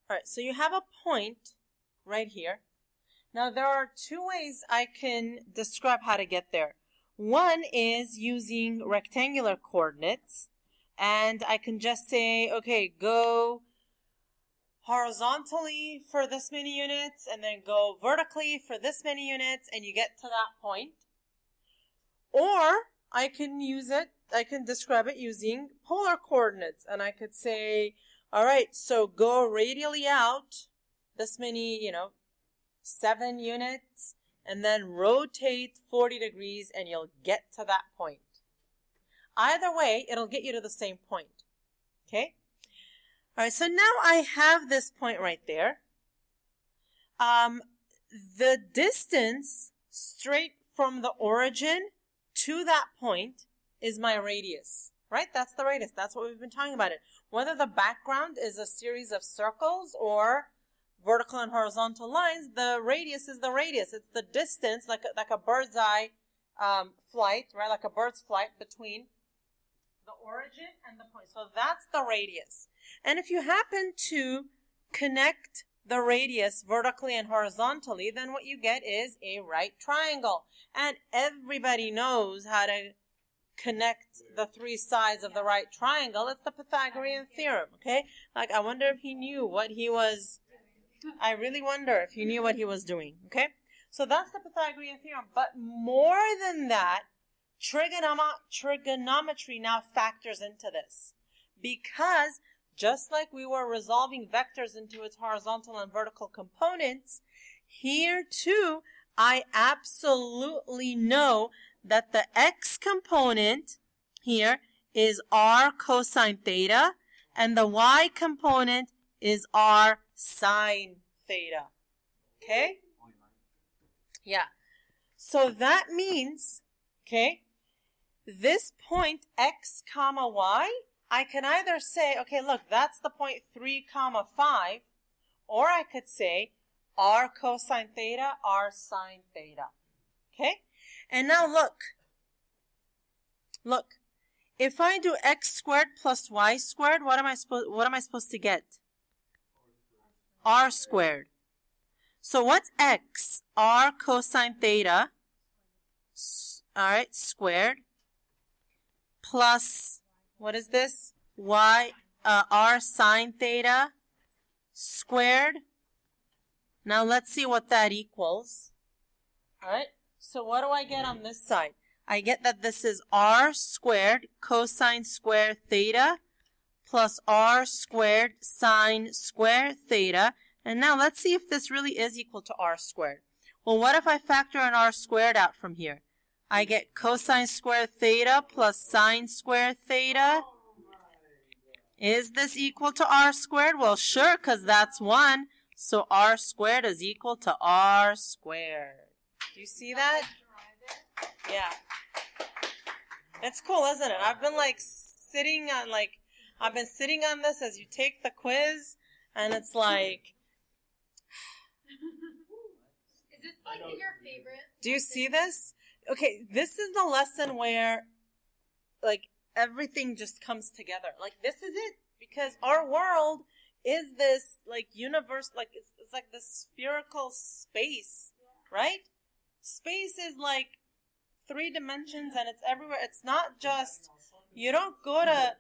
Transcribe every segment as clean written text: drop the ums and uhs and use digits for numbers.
All right, so you have a point right here. Now, there are two ways I can describe how to get there. One is using rectangular coordinates, and I can just say, okay, go horizontally for this many units, and then go vertically for this many units, and you get to that point. Or I can describe it using polar coordinates, and I could say, all right, so go radially out this many, 7 units, and then rotate 40 degrees, and you'll get to that point. Either way, it'll get you to the same point. Okay? All right, so now I have this point right there. The distance straight from the origin to that point is my radius, right? That's the radius. That's what we've been talking about it. Whether the background is a series of circles or vertical and horizontal lines, the radius is the radius. It's the distance, like a bird's eye flight, right? Like a bird's flight between the origin and the point. So that's the radius. And if you happen to connect the radius vertically and horizontally, then what you get is a right triangle. And everybody knows how to connect the 3 sides of the right triangle. It's the Pythagorean theorem, okay? Like, I wonder if he knew what he was, I really wonder if he knew what he was doing, okay? So that's the Pythagorean theorem. But more than that, trigonometry now factors into this. Because just like we were resolving vectors into its horizontal and vertical components, here too, I absolutely know that the x component here is r cosine theta, and the y component is r sine theta. Okay? Yeah. So that means, okay, this point x comma y, I can either say, okay, look, that's the point 3 comma 5, or I could say r cosine theta, r sine theta. Okay? And now look, if I do x squared plus y squared, what am I supposed to get? R squared. So what's x? R cosine theta, all right, squared, plus, what is this? Y, r sine theta squared. Now let's see what that equals. All right, so what do I get on this side? I get that this is r squared cosine square theta plus r squared sine square theta. And now let's see if this really is equal to r squared. Well, what if I factor an r squared out from here? I get cosine square theta plus sine square theta. Is this equal to r squared? Well, sure, because that's 1. So r squared is equal to r squared. Do you see that? Yeah. It's cool, isn't it? I've been sitting on this as you take the quiz, and it's like, is this your favorite? Do you see this? Okay, this is the lesson where everything just comes together. This is it, because our world is this universe, it's like this spherical space, right? Space is 3 dimensions, and it's everywhere. It's not just, you don't go to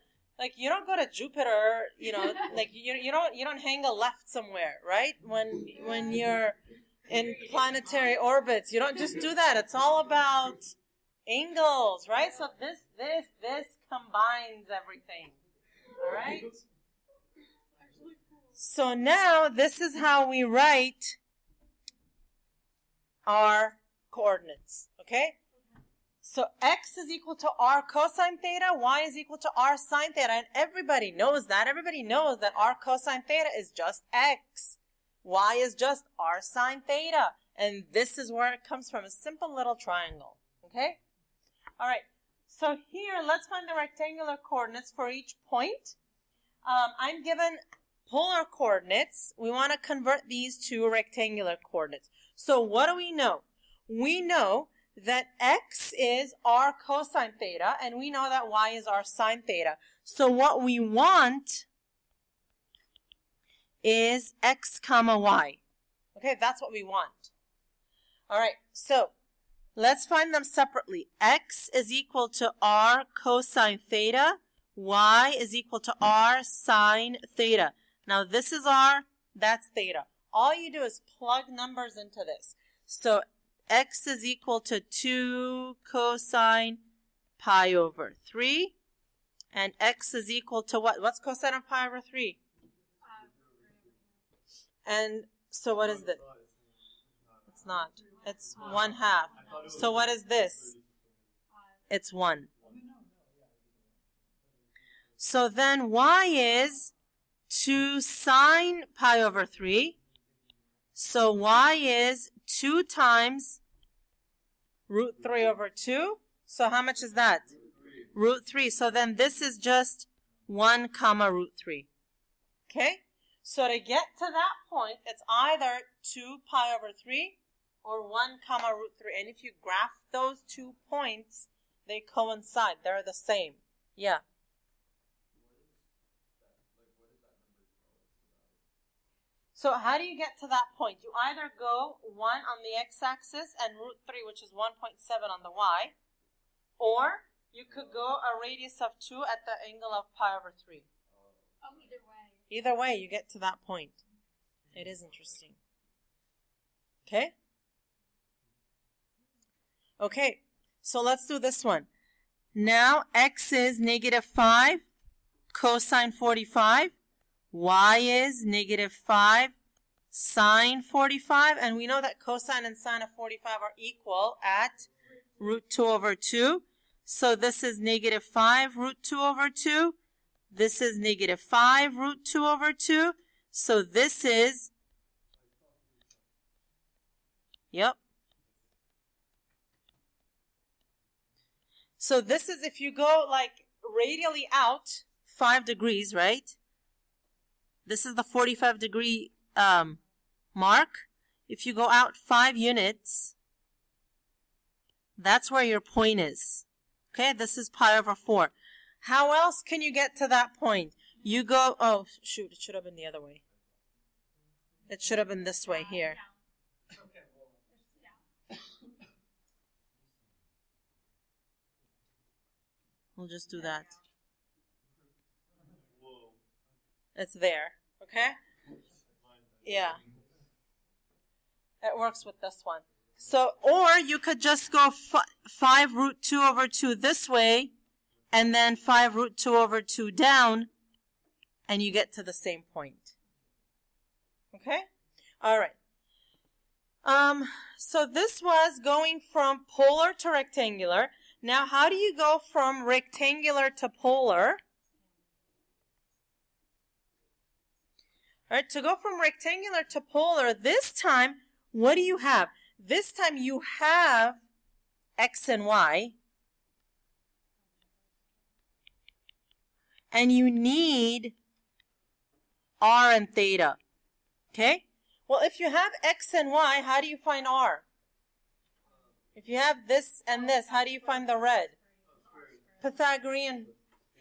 Jupiter, you don't hang a left somewhere, right? When you're in planetary orbits, you don't just do that. It's all about angles, right? So this combines everything. All right? So now this is how we write our coordinates, okay? So x is equal to r cosine theta, y is equal to r sine theta, and everybody knows that. Everybody knows that r cosine theta is just x. Y is just r sine theta. And this is where it comes from, a simple little triangle, okay? All right, so here, let's find the rectangular coordinates for each point. I'm given polar coordinates. We want to convert these to rectangular coordinates. So what do we know? We know that x is r cosine theta, and we know that y is r sine theta. So what we want is x comma y. Okay, that's what we want. All right, so let's find them separately. X is equal to r cosine theta. Y is equal to r sine theta. Now this is r, that's theta. All you do is plug numbers into this. So x is equal to 2 cosine pi over 3. And x is equal to what? What's cosine of pi over 3? And so what is this? It's not. It's 1/2. So what is this? It's 1. So then y is 2 sine pi over 3. So y is 2 times root 3 over 2. So how much is that? Root 3. So then this is just 1 comma root 3. Okay? So to get to that point, it's either 2 pi over 3 or 1 comma root 3. And if you graph those 2 points, they coincide. They're the same. Yeah. So how do you get to that point? You either go 1 on the x-axis and root 3, which is 1.7 on the y, or you could go a radius of 2 at the angle of pi over 3. Either way. Either way, you get to that point. It is interesting. Okay? Okay, so let's do this one. Now, x is negative 5 cosine 45. Y is negative 5 sine 45. And we know that cosine and sine of 45 are equal at root 2 over 2. So this is negative 5 root 2 over 2. This is negative 5 root 2 over 2. So this is, yep. So this is, if you go like radially out 5 degrees, right? This is the 45 degree mark. If you go out 5 units, that's where your point is. Okay, this is pi over 4. How else can you get to that point? You go, oh, shoot, it should have been the other way. It should have been this way here. We'll just do that. It's there, okay? Yeah. It works with this one. So, or you could just go 5 root 2 over 2 this way, and then 5 root 2 over 2 down, and you get to the same point. Okay? All right. So this was going from polar to rectangular. Now, how do you go from rectangular to polar? All right, to go from rectangular to polar, this time, what do you have? This time you have x and y, and you need r and theta. Okay? Well, if you have x and y, how do you find r? If you have this and this, how do you find the red? Pythagorean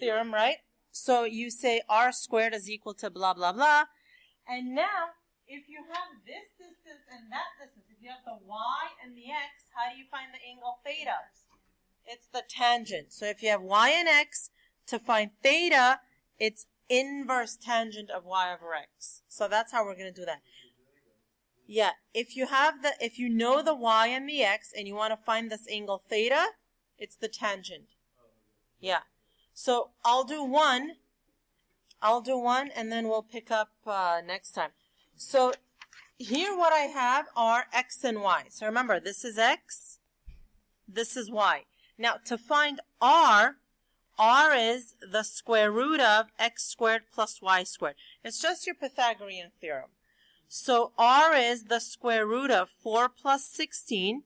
theorem, right? So you say r squared is equal to blah, blah, blah. And now, if you have this distance and that distance, if you have the y and the x, how do you find the angle theta? It's the tangent. So if you have y and x, to find theta, it's inverse tangent of y over x. So that's how we're going to do that. Yeah, if you know the y and the x and you want to find this angle theta, it's the tangent. Yeah. So I'll do one and then we'll pick up next time. So here what I have are x and y. So remember, this is x, this is y. Now to find r is the square root of x squared plus y squared. It's just your Pythagorean theorem. So r is the square root of 4 plus 16,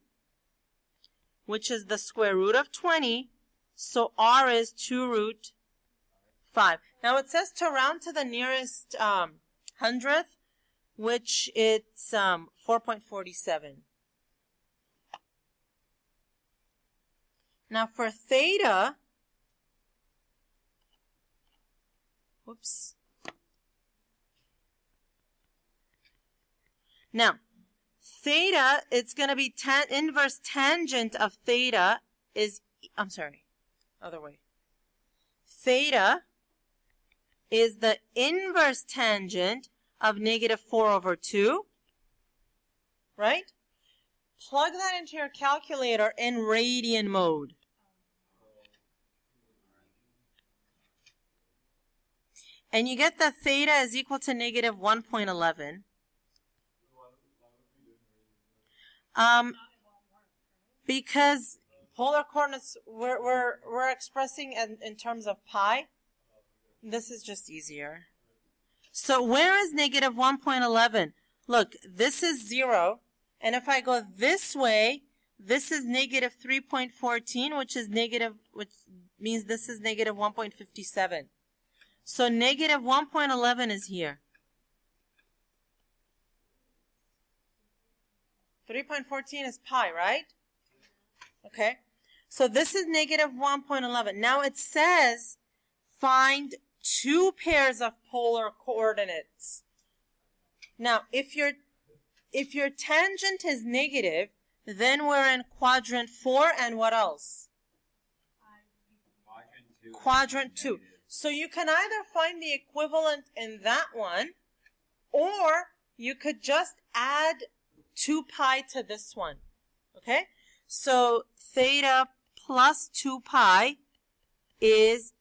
which is the square root of 20. So r is 2 root 5. Now it says to round to the nearest hundredth, which it's 4.47. Now for theta, whoops. Now, theta, it's going to be inverse tangent of theta is, I'm sorry, other way. Theta is the inverse tangent of -4/2, right? Plug that into your calculator in radian mode. And you get that theta is equal to -1.11. Because polar coordinates, we're expressing in terms of pi. This is just easier. So where is -1.11? Look, this is 0. And if I go this way, this is -3.14, which means this is -1.57. So -1.11 is here. 3.14 is pi, right? Okay. So this is -1.11. Now it says find two pairs of polar coordinates. Now, if your tangent is negative, then we're in quadrant 4 and what else? Quadrant 2. So you can either find the equivalent in that one, or you could just add 2 pi to this one. Okay? So theta plus 2 pi is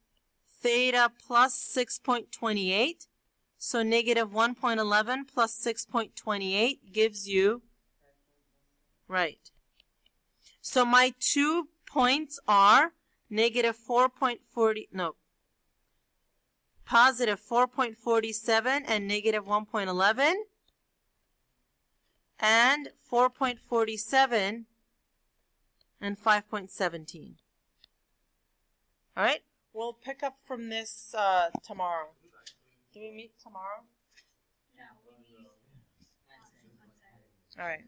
theta plus 6.28. So -1.11 plus 6.28 gives you, right. So my 2 points are positive 4.47 and -1.11, and 4.47 and 5.17. All right, we'll pick up from this tomorrow. Do we meet tomorrow? No, we need. All right.